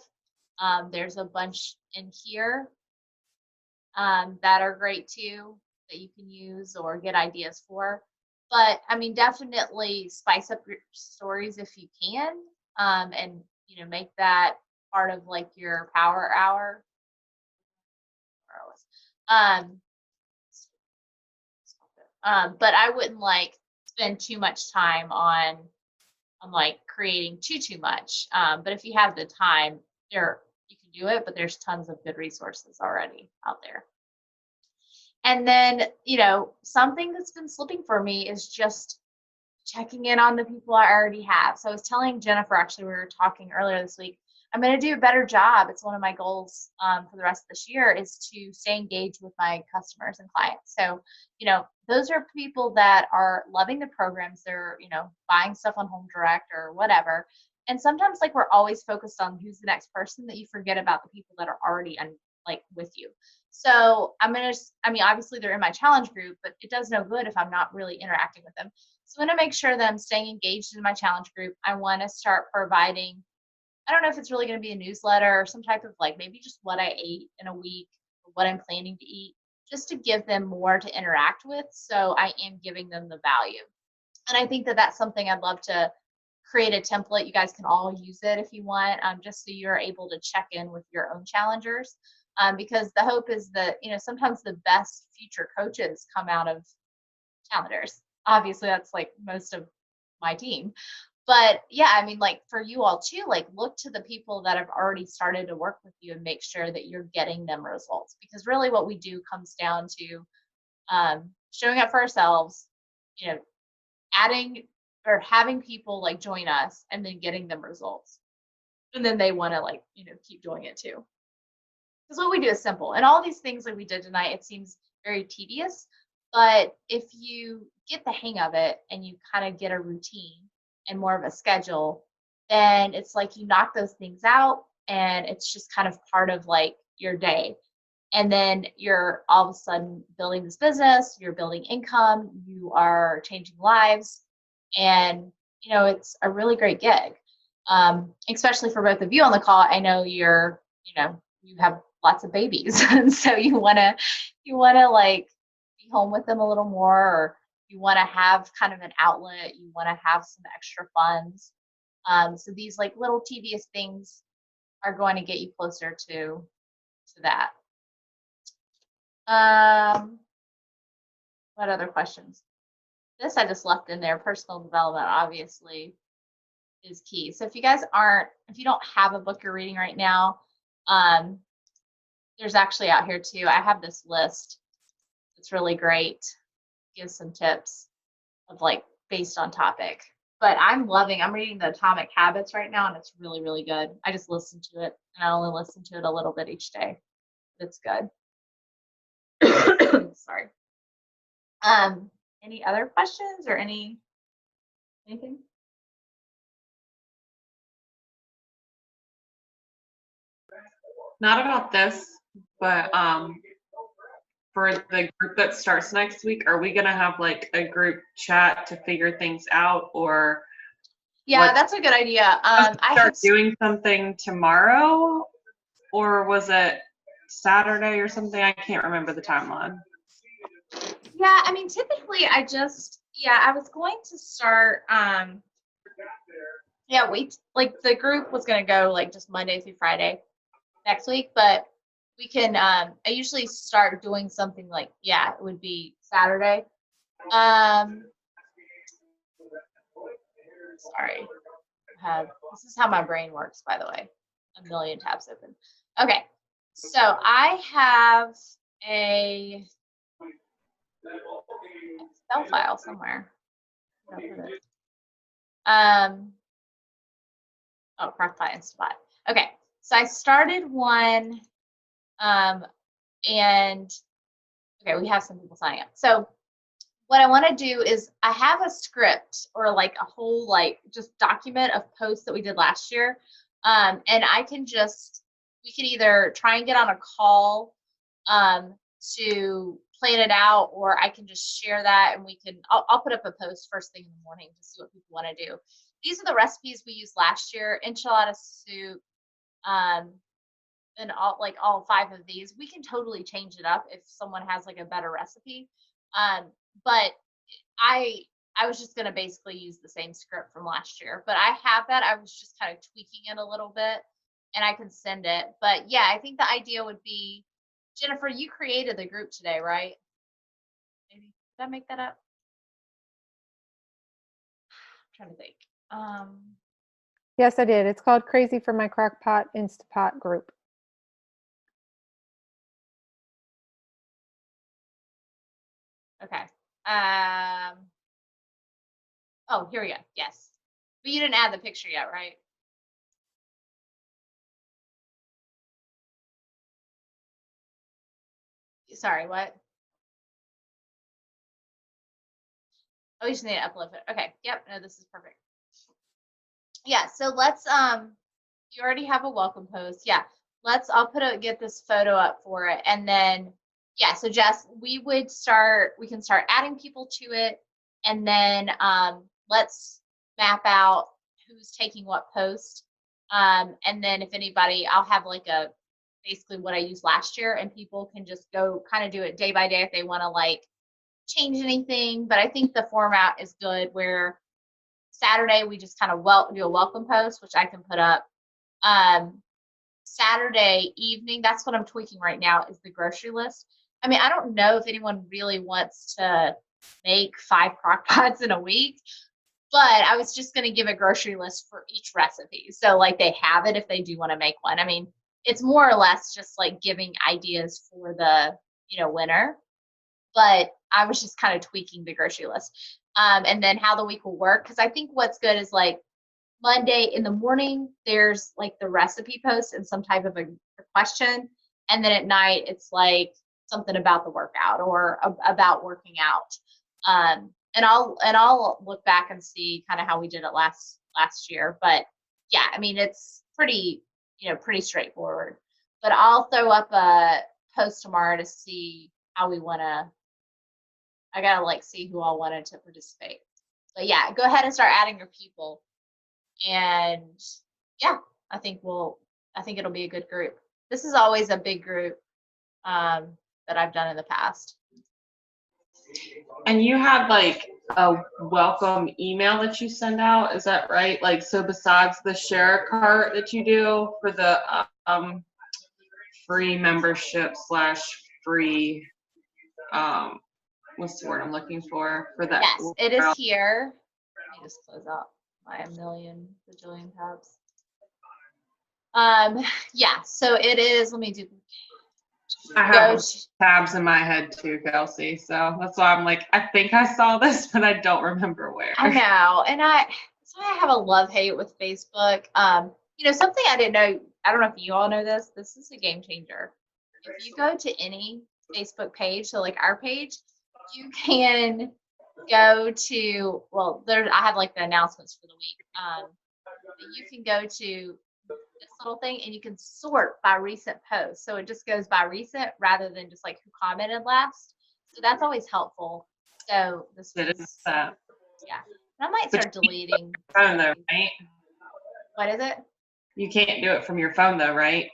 There's a bunch in here that are great too that you can use or get ideas for. But I mean, definitely spice up your stories if you can, and make that part of like your power hour. Um, but I wouldn't like spend too much time on like creating too much. But if you have the time, there you can do it. But there's tons of good resources already out there. And then something that's been slipping for me is just checking in on the people I already have. So I was telling Jennifer, actually, we were talking earlier this week, I'm going to do a better job. It's one of my goals for the rest of this year is to stay engaged with my customers and clients. So, those are people that are loving the programs. They're, buying stuff on Home Direct or whatever. And sometimes like we're always focused on who's the next person that you forget about the people that are already like with you. So obviously they're in my challenge group, but it does no good if I'm not really interacting with them. So I'm going to make sure that I'm staying engaged in my challenge group. I want to start providing, I don't know if it's really going to be a newsletter or some type of like maybe just what I ate in a week, or what I'm planning to eat, just to give them more to interact with. So I am giving them the value. And I think that that's something I'd love to create a template. You guys can all use it if you want, just so you're able to check in with your own challengers. Because the hope is that, sometimes the best future coaches come out of challengers. Obviously, that's like most of my team. But yeah, I mean, like for you all too, like look to the people that have already started to work with you and make sure that you're getting them results. Because really what we do comes down to showing up for ourselves, adding or having people like join us and then getting them results. And then they want to like, keep doing it too. Because what we do is simple. And all these things that we did tonight, it seems very tedious. But if you get the hang of it and you kind of get a routine and more of a schedule, then it's like you knock those things out and it's just kind of part of like your day. And then you're all of a sudden building this business, you're building income, you are changing lives. And, it's a really great gig. Especially for both of you on the call. I know you have lots of babies. And so you want to like be home with them a little more, or you want to have kind of an outlet, you want to have some extra funds. So these like little tedious things are going to get you closer to that. What other questions? This I just left in there. Personal development obviously is key. So if you don't have a book you're reading right now, there's actually out here too. I have this list. It's really great. Gives some tips of like based on topic. But I'm reading the Atomic Habits right now, and it's really, really good. I just listened to it, and I only listen to it a little bit each day. It's good. Sorry. Any other questions or anything? Not about this, but for the group that starts next week, are we gonna have like a group chat to figure things out, or yeah, that's a good idea. I start doing something tomorrow, or was it Saturday or something? I can't remember the timeline. Yeah, I mean, typically I was going to start, like the group was going to go like just Monday through Friday next week, but we can, I usually start doing something like, it would be Saturday. Sorry. This is how my brain works, by the way. A million tabs open. Okay. So I have a Excel file somewhere. Crockpot and Spot. Okay, so I started one, and okay, we have some people signing up. So what I want to do is I have a script or like a whole like just document of posts that we did last year, and we could either try and get on a call to plan it out, or I can just share that and I'll put up a post first thing in the morning to see what people want to do. These are the recipes we used last year: enchilada soup, and all 5 of these. We can totally change it up if someone has like a better recipe. But I I was just going to basically use the same script from last year, but I have that. I was just kind of tweaking it a little bit and I can send it. But yeah, I think the idea would be, Jennifer, you created the group today, right? Maybe did I make that up? I'm trying to think. Yes, I did. It's called Crazy for My Crockpot Instapot group. Okay. Oh, here we go. Yes. But you didn't add the picture yet, right? Sorry, what? Oh, you just need to upload it. Okay. Yep. No, this is perfect. Yeah. So let's, you already have a welcome post. Yeah. I'll get this photo up for it. And then, yeah. So Jess, we can start adding people to it. And then, let's map out who's taking what post. And then if anybody, I'll have like basically what I used last year, and people can just go kind of do it day by day if they want to like change anything. But I think the format is good where Saturday we just kind of do a welcome post, which I can put up. Saturday evening, that's what I'm tweaking right now, is the grocery list. I mean, I don't know if anyone really wants to make 5 crock pots in a week, but I was just going to give a grocery list for each recipe. So like they have it if they do want to make one. I mean, it's more or less just like giving ideas for the, winter, but I was just kind of tweaking the grocery list. And then how the week will work. Cause I think what's good is like Monday in the morning, there's like the recipe post and some type of a question. And then at night, it's like something about the workout or about working out. And I'll look back and see kind of how we did it last year. But yeah, I mean, it's pretty straightforward. But I'll throw up a post tomorrow to see how we want to. I gotta like see who all wanted to participate. But yeah, go ahead and start adding your people. And yeah, I think it'll be a good group. This is always a big group that I've done in the past. And you have like a welcome email that you send out, is that right? Like, so besides the share cart that you do for the free membership / free, what's the word I'm looking for that? Yes, it is here. Let me just close out my million bajillion tabs. Yeah, so it is, let me do. I have tabs in my head too, Kelsey. So that's why I'm like, I think I saw this, but I don't remember where. I know. And that's why I have a love-hate with Facebook. Something I didn't know, I don't know if you all know this. This is a game changer. If you go to any Facebook page, so like our page, you can go to, I have like the announcements for the week. You can go to this little thing and you can sort by recent posts. So it just goes by recent rather than just like who commented last. So that's always helpful. So this is that. Yeah. And I might start deleting. Phone though, right? What is it? You can't do it from your phone though, right?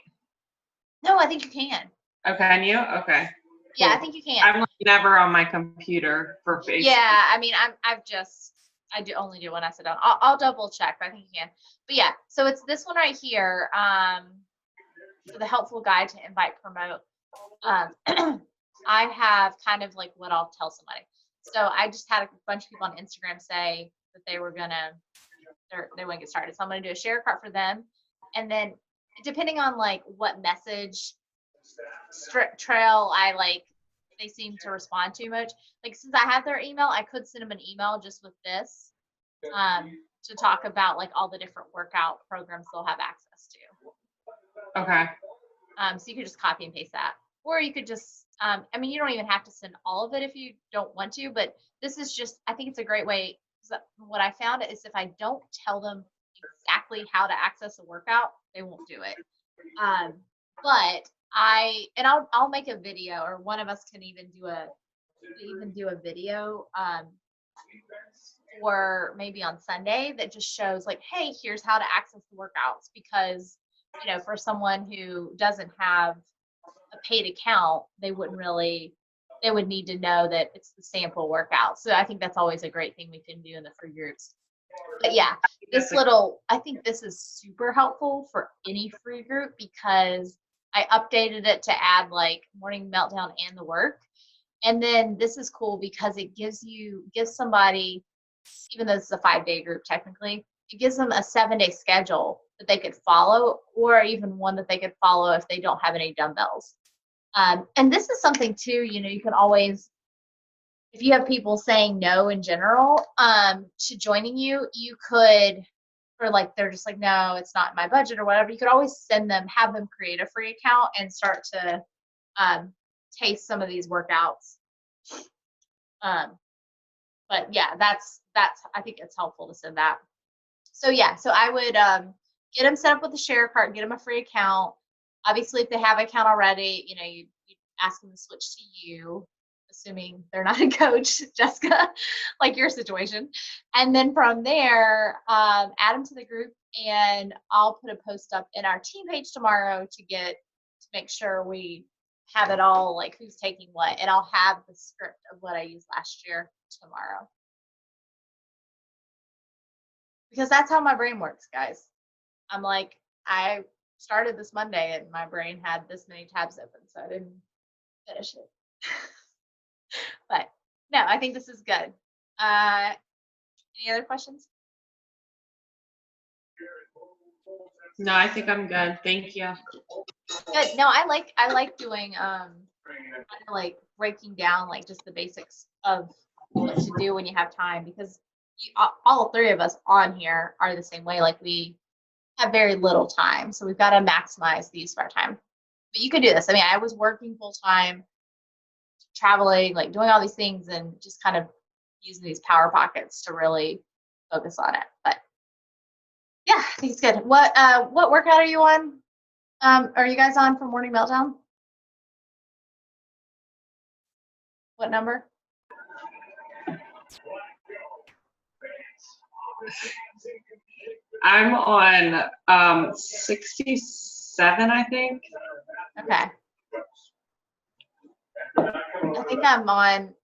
No, I think you can. Oh, can you? Okay. Cool. Yeah, I think you can. I'm never on my computer for Facebook. Yeah, I mean, I only do when I sit down. I'll double check, but I think you can. But yeah, so it's this one right here. So the helpful guide to invite, promote. I have kind of like what I'll tell somebody. So I just had a bunch of people on Instagram say that they want to get started. So I'm going to do a share cart for them. And then depending on like what message trail they seem to respond too much. Like since I have their email, I could send them an email just with this to talk about like all the different workout programs they'll have access to. Okay. So you could just copy and paste that, or you could just, you don't even have to send all of it if you don't want to, but this is just, I think it's a great way. What I found is if I don't tell them exactly how to access a workout, they won't do it. But I'll make a video, or one of us can even do a video or maybe on Sunday that just shows like, hey, here's how to access the workouts, because for someone who doesn't have a paid account, they they would need to know that it's the sample workout. So I think that's always a great thing we can do in the free groups. But yeah, I think this is super helpful for any free group because I updated it to add like Morning Meltdown and the work. And then this is cool because it gives somebody, even though this is a 5-day group technically, it gives them a 7-day schedule that they could follow, or even one that they could follow if they don't have any dumbbells. And this is something too, you can always, if you have people saying no in general to joining you, you could, or like they're just like, no, it's not in my budget or whatever, you could always have them create a free account and start to taste some of these workouts. But yeah, that's I think it's helpful to send that. So yeah, so I would get them set up with a share cart, get them a free account. Obviously, if they have an account already, you ask them to switch to you, assuming they're not a coach, Jessica, like your situation. And then from there, add them to the group, and I'll put a post up in our team page tomorrow to make sure we have it all, like who's taking what, and I'll have the script of what I used last year tomorrow. Because that's how my brain works, guys. I'm like, I started this Monday and my brain had this many tabs open, so I didn't finish it. But no, I think this is good. Any other questions? No, I think I'm good. Thank you. Good. No, I like doing like breaking down like just the basics of what to do when you have time, because all 3 of us on here are the same way. Like we have very little time, so we've got to maximize the use of our time. But you can do this. I mean, I was working full time, traveling, like doing all these things, and just kind of using these power pockets to really focus on it. But yeah, I think it's good. What workout are you on? Are you guys on for Morning Meltdown? What number? I'm on 67, I think. Okay. I think I'm on.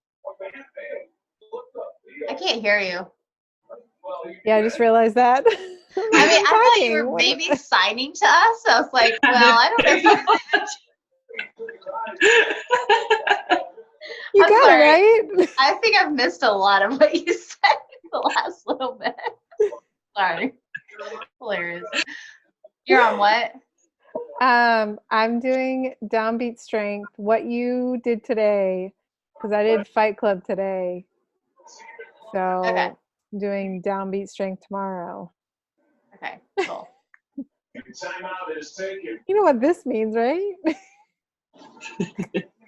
I can't hear you. Yeah, I just realized that. I mean, I thought you were maybe signing to us. I was like, well, I don't know. You I'm got sorry. it right. I think I've missed a lot of what you said the last little bit. Sorry. Hilarious. You're on what? I'm doing downbeat strength. What you did today, because I did Fight Club today. So Okay. I'm doing downbeat strength tomorrow. Okay, cool. You know what this means, right?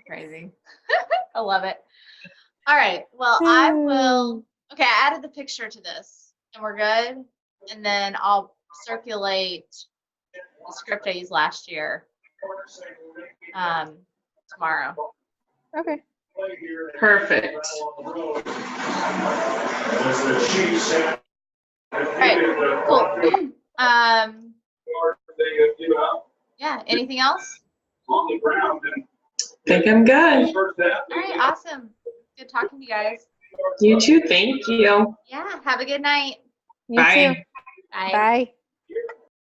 Crazy. I love it. All right. Well, I will. Okay, I added the picture to this, and we're good. And then I'll circulate the script I used last year tomorrow. Okay. Perfect. All right. Cool. Yeah. Anything else? Think I'm good. All right. Awesome. Good talking to you guys. You too. Thank you. Yeah. Have a good night. You Bye. too. Bye. Bye.